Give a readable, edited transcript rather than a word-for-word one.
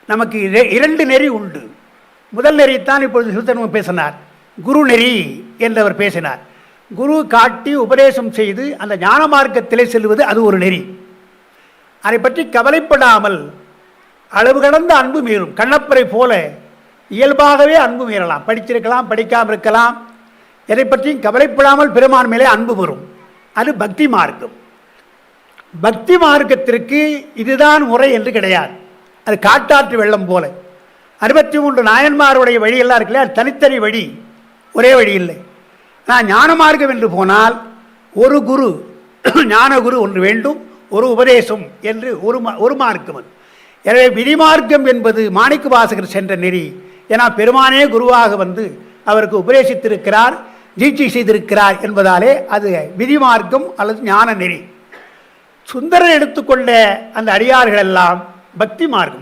நமக்கு இரண்டு நெறி உண்டு. முதல் நெறித்தான் இப்பொழுது சிறுத்தன்மை பேசினார். குரு நெறி என்றவர் பேசினார். குரு காட்டி உபதேசம் செய்து அந்த ஞான மார்க்கத்திலே செல்வது அது ஒரு நெறி. அதை பற்றி கவலைப்படாமல் அளவு கடந்த அன்பு மீறும். கண்ணப்பரை போல இயல்பாகவே அன்பு மீறலாம். படிச்சிருக்கலாம், படிக்காமல் இருக்கலாம். எதை பற்றியும் கவலைப்படாமல் பெருமான் மேலே அன்பு வரும். அது பக்தி மார்க்கம். பக்தி மார்க்கத்திற்கு இதுதான் முறை என்று கிடையாது. அது காட்டாற்று வெள்ளம் போல 63 நாயன்மாருடைய வழியெல்லாம் இருக்குல்ல, அது தனித்தனி வழி, ஒரே வழி இல்லை. நான் ஞான மார்க்கம் என்று போனால் ஒரு குரு, ஞான குரு ஒன்று வேண்டும், ஒரு உபதேசம் என்று ஒரு மார்க்கம். அது எனவே விதிமார்க்கம் என்பது மாணிக்க வாசகர் சென்ற நெறி. ஏன்னா பெருமானே குருவாக வந்து அவருக்கு உபதேசித்திருக்கிறார், தீட்சை செய்திருக்கிறார் என்பதாலே அது விதிமார்க்கம் அல்லது ஞான நெறி. சுந்தரர் எடுத்துக்கொண்ட அந்த அடியார்கள் எல்லாம் பக்தி மார்க்கம்.